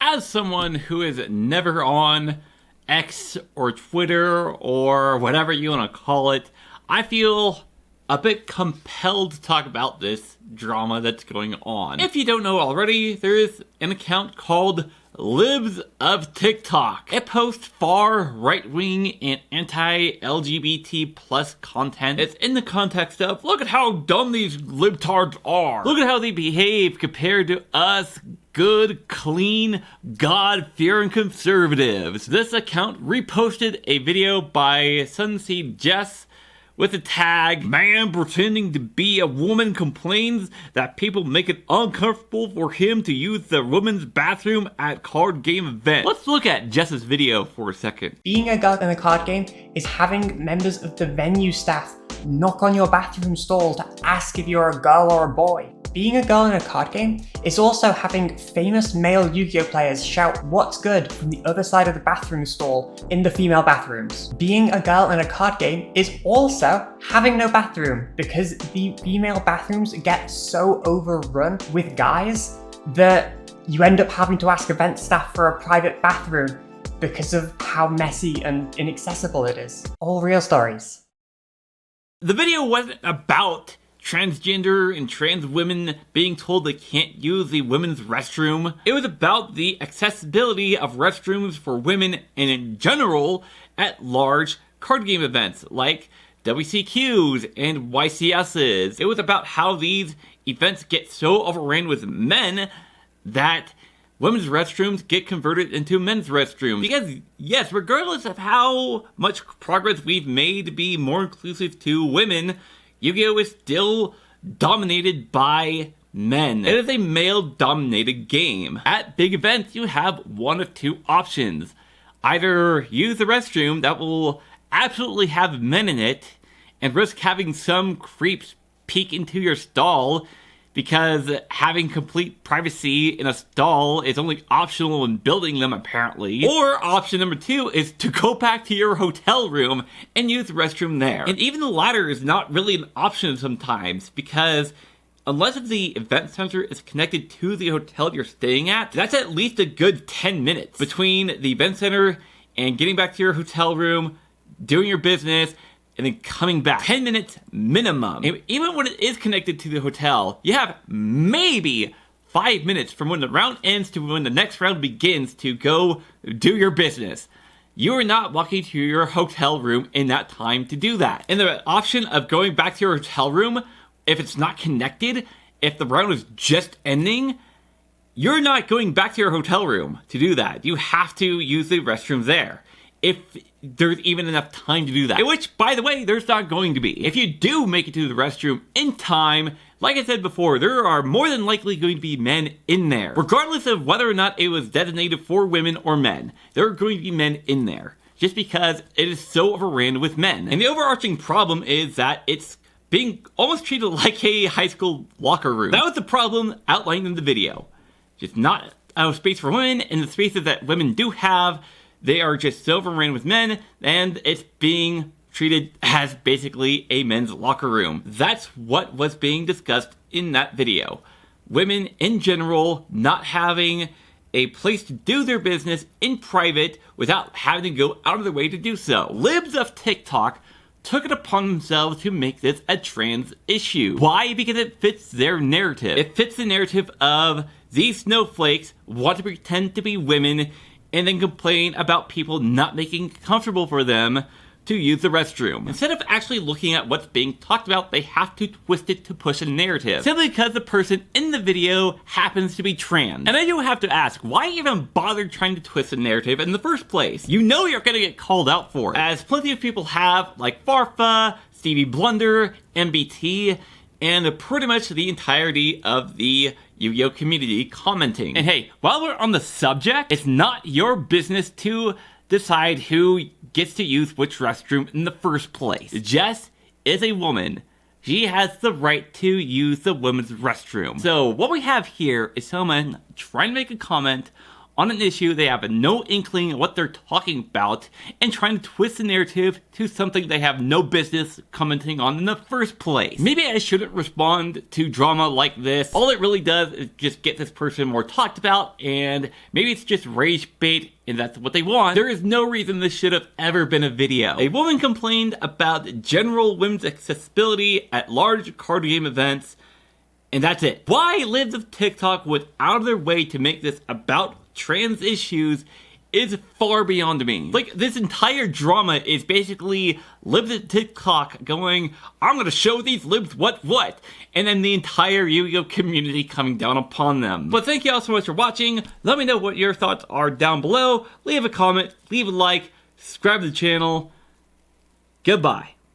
as someone who is never on X or Twitter or whatever you want to call it, I feel a bit compelled to talk about this drama that's going on. If you don't know already, there is an account called Libs of TikTok. It posts far right-wing and anti-LGBT plus content. It's in the context of, look at how dumb these libtards are. Look at how they behave compared to us good, clean, God-fearing conservatives. This account reposted a video by Sunseed Jess with the tag, "Man pretending to be a woman complains that people make it uncomfortable for him to use the women's bathroom at card game event." Let's look at Jess's video for a second. Being a girl in a card game is having members of the venue staff knock on your bathroom stall to ask if you're a girl or a boy. Being a girl in a card game is also having famous male Yu-Gi-Oh players shout "what's good" from the other side of the bathroom stall in the female bathrooms. Being a girl in a card game is also having no bathroom, because the female bathrooms get so overrun with guys that you end up having to ask event staff for a private bathroom because of how messy and inaccessible it is. All real stories. The video wasn't about transgender and trans women being told they can't use the women's restroom. It was about the accessibility of restrooms for women and in general at large card game events like WCQs and YCSs. It was about how these events get so overrun with men that women's restrooms get converted into men's restrooms. Because, yes, regardless of how much progress we've made to be more inclusive to women, Yu-Gi-Oh! Is still dominated by men. It is a male-dominated game. At big events, you have one of two options. Either use the restroom that will absolutely have men in it and risk having some creeps peek into your stall, because having complete privacy in a stall is only optional in building them, apparently. Or option number two is to go back to your hotel room and use the restroom there. And even the latter is not really an option sometimes, because unless the event center is connected to the hotel you're staying at, that's at least a good 10 minutes between the event center and getting back to your hotel room, doing your business, and then coming back. 10 minutes minimum. And even when it is connected to the hotel, you have maybe 5 minutes from when the round ends to when the next round begins to go do your business. You are not walking to your hotel room in that time to do that. And the option of going back to your hotel room, if it's not connected, if the round is just ending, you're not going back to your hotel room to do that. You have to use the restroom there, if there's even enough time to do that. Which, by the way, there's not going to be. If you do make it to the restroom in time, like I said before, there are more than likely going to be men in there. Regardless of whether or not it was designated for women or men, there are going to be men in there, just because it is so overrun with men. And the overarching problem is that it's being almost treated like a high school locker room. That was the problem outlined in the video. Just not enough space for women, and the spaces that women do have, they are just so overrun with men, and it's being treated as basically a men's locker room. That's what was being discussed in that video. Women in general not having a place to do their business in private without having to go out of their way to do so. Libs of TikTok took it upon themselves to make this a trans issue. Why? Because it fits their narrative. It fits the narrative of these snowflakes want to pretend to be women and then complain about people not making it comfortable for them to use the restroom. Instead of actually looking at what's being talked about, they have to twist it to push a narrative, simply because the person in the video happens to be trans. And I do have to ask, why even bother trying to twist a narrative in the first place? You know you're gonna get called out for it, as plenty of people have, like Farfa, Stevie Blunder, MBT, and pretty much the entirety of the Yu-Gi-Oh community commenting. And hey, while we're on the subject, it's not your business to decide who gets to use which restroom in the first place. Jess is a woman. She has the right to use the women's restroom. So what we have here is someone trying to make a comment on an issue they have no inkling of what they're talking about and trying to twist the narrative to something they have no business commenting on in the first place. Maybe I shouldn't respond to drama like this. All it really does is just get this person more talked about, and maybe it's just rage bait and that's what they want. There is no reason this should have ever been a video. A woman complained about general women's accessibility at large card game events, and that's it. Why Libs of TikTok went out of their way to make this about trans issues is far beyond me. Like, this entire drama is basically Libs of TikTok going, I'm gonna show these libs what, and then the entire Yu-Gi-Oh community coming down upon them. But thank you all so much for watching. Let me know what your thoughts are down below. Leave a comment, leave a like, subscribe to the channel. Goodbye.